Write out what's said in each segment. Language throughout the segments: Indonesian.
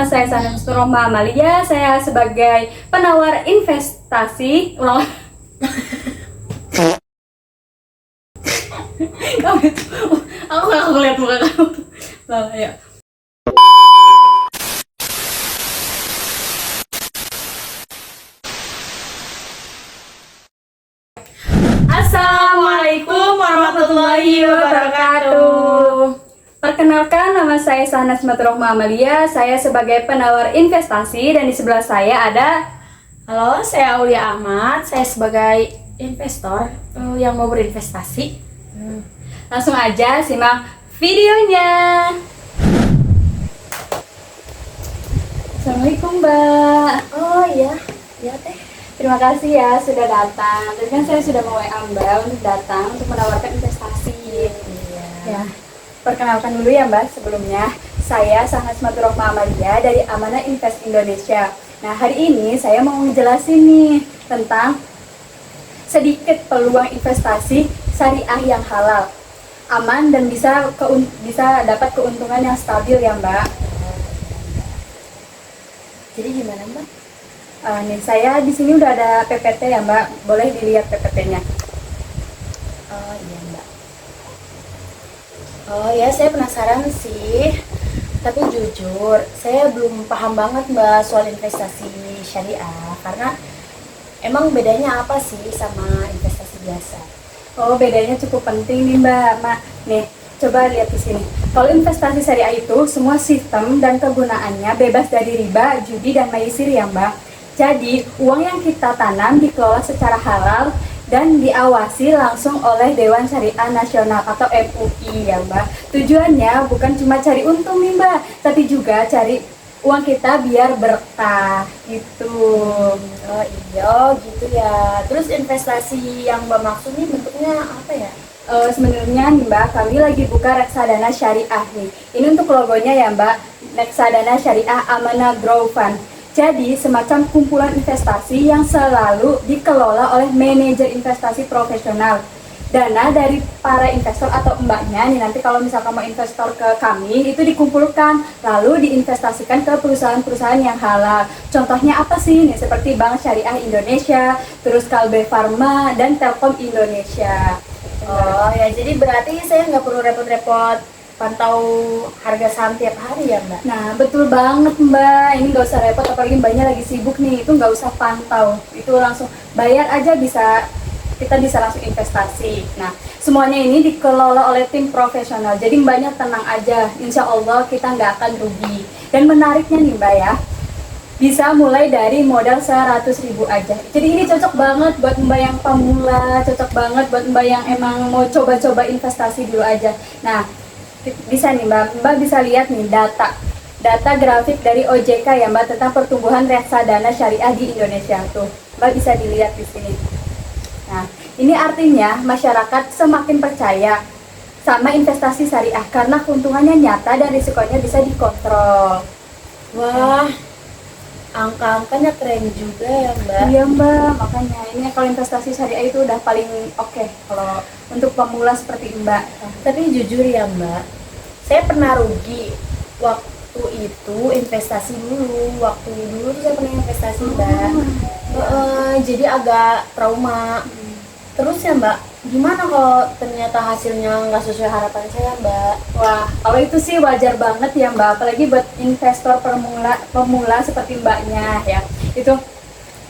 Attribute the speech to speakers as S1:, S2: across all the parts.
S1: nama saya Sanas Roma Amalia. Saya sebagai penawar investasi. Kamu itu, aku nggak ngeliat muka kamu. Lah, ya. Assalamualaikum warahmatullahi wabarakatuh. Perkenalkan, nama saya Sanas Rohma Amalia. Saya sebagai penawar investasi dan di sebelah saya ada.
S2: Halo, saya Aulia Ahmad. Saya sebagai investor yang mau berinvestasi.
S1: Langsung aja simak videonya. Assalamualaikum Mbak.
S2: Oh iya, ya teh.
S1: Terima kasih ya sudah datang. Tadi kan saya sudah WA Mbak untuk datang untuk menawarkan investasi.
S2: Iya.
S1: Ya, perkenalkan dulu ya Mbak sebelumnya. Saya Sanas Rohma Amalia dari Amanah Invest Indonesia. Nah, hari ini saya mau ngejelasin nih tentang sedikit peluang investasi syariah yang halal, aman dan bisa dapat keuntungan yang stabil ya Mbak.
S2: Jadi gimana Mbak?
S1: Nih saya di sini udah ada PPT ya Mbak, boleh dilihat PPT-nya.
S2: Oh iya Mbak. Oh ya, saya penasaran sih. Tapi jujur, saya belum paham banget Mbak soal investasi syariah. Karena emang bedanya apa sih sama investasi biasa?
S1: Oh, bedanya cukup penting nih Mbak. Nih, coba lihat di sini. Kalau investasi syariah itu semua sistem dan kegunaannya bebas dari riba, judi dan maisir ya Mbak. Jadi, uang yang kita tanam dikelola secara halal dan diawasi langsung oleh Dewan Syariah Nasional atau MUI ya Mbak. Tujuannya bukan cuma cari untung nih Mbak, tapi juga cari uang kita biar berkah gitu.
S2: Oh iya, gitu ya. Terus investasi yang Mbak maksud nih bentuknya apa ya?
S1: Sebenarnya nih Mbak, kami lagi buka reksadana syariah nih. Ini untuk logonya ya Mbak, reksadana syariah Amanah Grow Fund. Jadi semacam kumpulan investasi yang selalu dikelola oleh manajer investasi profesional. Dana dari para investor atau mbaknya nih nanti kalau misalkan mau investor ke kami itu dikumpulkan lalu diinvestasikan ke perusahaan-perusahaan yang halal. Contohnya apa sih nih? Seperti Bank Syariah Indonesia, terus Kalbe Farma dan Telkom Indonesia.
S2: Oh ya, jadi berarti saya nggak perlu repot-repot pantau harga saham tiap hari ya Mbak?
S1: Nah betul banget Mbak, ini nggak usah repot apalagi mbaknya lagi sibuk nih, itu nggak usah pantau, itu langsung bayar aja kita bisa langsung investasi. Nah semuanya ini dikelola oleh tim profesional, jadi mbaknya tenang aja, insya Allah kita nggak akan rugi. Dan menariknya nih Mbak ya, bisa mulai dari modal 100.000 aja. Jadi ini cocok banget buat mbak yang pemula, cocok banget buat mbak yang emang mau coba-coba investasi dulu aja. Nah bisa nih mbak bisa lihat nih data grafik dari OJK ya Mbak tentang pertumbuhan reksadana syariah di Indonesia tuh. Mbak bisa dilihat di sini. Nah, ini artinya masyarakat semakin percaya sama investasi syariah karena keuntungannya nyata dan risikonya bisa dikontrol.
S2: Wah, angka-angkanya keren juga ya Mbak.
S1: Iya Mbak, makanya ini kalau investasi syariah itu udah paling oke kalau untuk pemula seperti Mbak.
S2: Tapi jujur ya Mbak, saya pernah rugi waktu itu investasi dulu. Waktu dulu tuh saya pernah investasi Mbak. Jadi agak trauma. Terus ya Mbak, gimana kalau ternyata hasilnya nggak sesuai harapan saya Mbak?
S1: Wah, kalau itu sih wajar banget ya Mbak, apalagi buat investor pemula seperti Mbaknya ya. Itu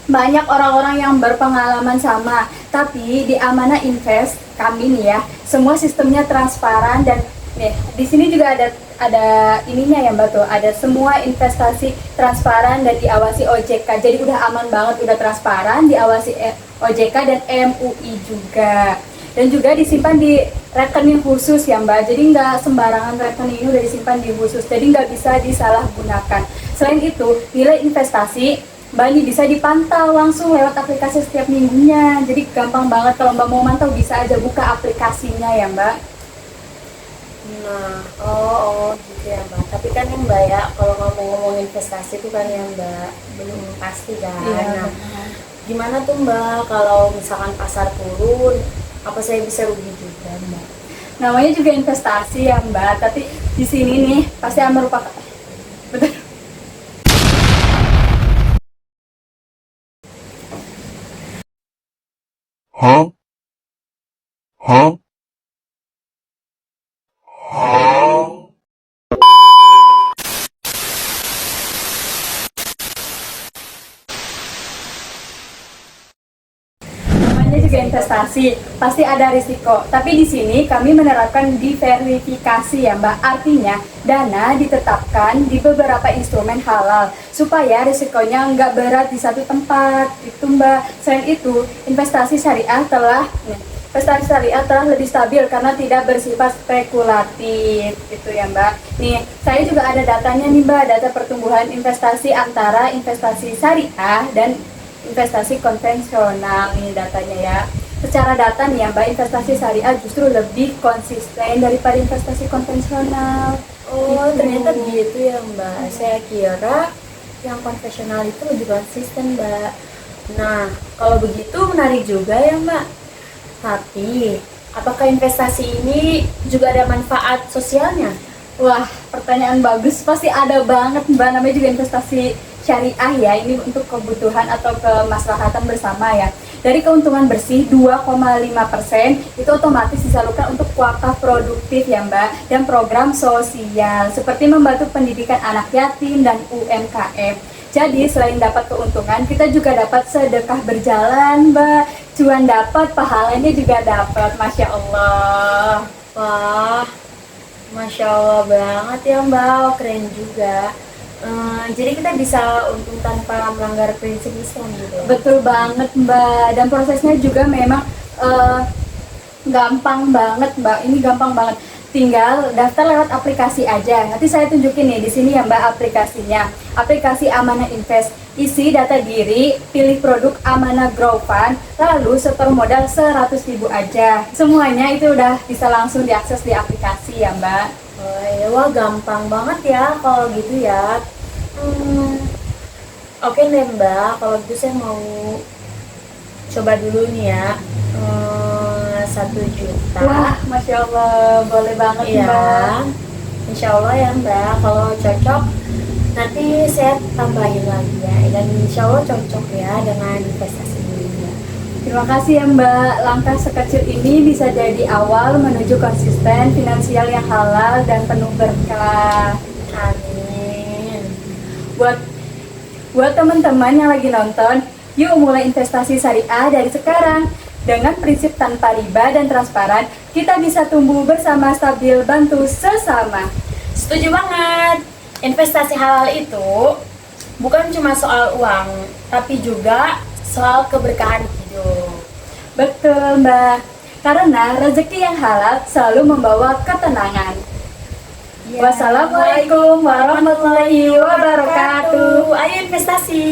S1: banyak orang-orang yang berpengalaman sama, tapi di Amanah Invest kami nih ya, semua sistemnya transparan dan nih di sini juga ada ininya ya Mbak tuh, ada semua investasi transparan dan diawasi OJK. Jadi udah aman banget, udah transparan, diawasi OJK dan MUI juga. Dan juga disimpan di rekening khusus ya Mbak, jadi nggak sembarangan rekening ini udah disimpan di khusus, jadi nggak bisa disalahgunakan. Selain itu, nilai investasi Mbak ini bisa dipantau langsung lewat aplikasi setiap minggunya, jadi gampang banget kalau Mbak mau mantau bisa aja buka aplikasinya ya Mbak.
S2: Nah, oh gitu ya Mbak. Tapi kan ya Mbak ya, kalau ngomong investasi itu kan ya Mbak belum pasti kan.
S1: Iya,
S2: Nah, gimana tuh Mbak kalau misalkan pasar turun, apa saya bisa rugi juga Mbak?
S1: Namanya juga investasi ya Mbak, tapi di sini nih pasti merupakan betul.
S3: Huh?
S1: Namanya juga investasi, pasti ada risiko. Tapi di sini kami menerapkan diverifikasi ya Mbak. Artinya dana ditetapkan di beberapa instrumen halal supaya risikonya nggak berat di satu tempat. Itu Mbak. Selain itu, investasi syariah telah lebih stabil karena tidak bersifat spekulatif gitu ya Mbak. Nih, saya juga ada datanya nih Mbak, data pertumbuhan investasi antara investasi syariah dan investasi konvensional nih datanya ya. Secara data nih ya Mbak, investasi syariah justru lebih konsisten daripada investasi konvensional.
S2: Oh,
S1: Gitu.
S2: ternyata begitu ya Mbak. Saya kira yang konvensional itu lebih konsisten Mbak. Nah, kalau begitu menarik juga ya Mbak. Tapi, apakah investasi ini juga ada manfaat sosialnya?
S1: Wah, pertanyaan bagus. Pasti ada banget Mbak, namanya juga investasi syariah ya. Ini untuk kebutuhan atau kemaslahatan bersama ya. Dari keuntungan bersih 2,5% itu otomatis disalurkan untuk wakaf produktif ya Mbak, dan program sosial seperti membantu pendidikan anak yatim dan UMKM. Jadi selain dapat keuntungan, kita juga dapat sedekah berjalan Mbak. Cuan dapat, pahalanya juga dapat. Masya Allah.
S2: Wah, Masya Allah banget ya Mbak, wah, keren juga. Jadi kita bisa untung tanpa melanggar prinsip Islam gitu ya?
S1: Betul banget Mbak. Dan prosesnya juga memang gampang banget Mbak. Ini gampang banget. Tinggal daftar lewat aplikasi aja. Nanti saya tunjukin nih di sini ya Mbak aplikasinya. Aplikasi Amanah Invest. Isi data diri, pilih produk Amanah Grow Fund, lalu setor modal 100.000 aja. Semuanya itu udah bisa langsung diakses di aplikasi ya Mbak.
S2: Oh, ya, wah gampang banget ya kalau gitu ya. Oke deh Mbak, kalau gitu saya mau coba dulu nih ya. 1 juta.
S1: Wah, Masya Allah, boleh banget
S2: Iya,
S1: Mbak.
S2: Insya Allah ya Mbak, kalau cocok nanti saya tambahin lagi ya. Dan Insya Allah cocok ya dengan investasi ini ya.
S1: Terima kasih ya Mbak, langkah sekecil ini bisa jadi awal menuju konsisten finansial yang halal dan penuh berkah.
S2: Amin.
S1: Buat teman-teman yang lagi nonton, yuk mulai investasi syariah dari sekarang. Dengan prinsip tanpa riba dan transparan, kita bisa tumbuh bersama stabil bantu sesama.
S2: Setuju banget. Investasi halal itu bukan cuma soal uang, tapi juga soal keberkahan hidup.
S1: Betul Mbak, karena rezeki yang halal selalu membawa ketenangan.
S2: Ya.
S1: Wassalamualaikum warahmatullahi wabarakatuh.
S2: Ayo investasi.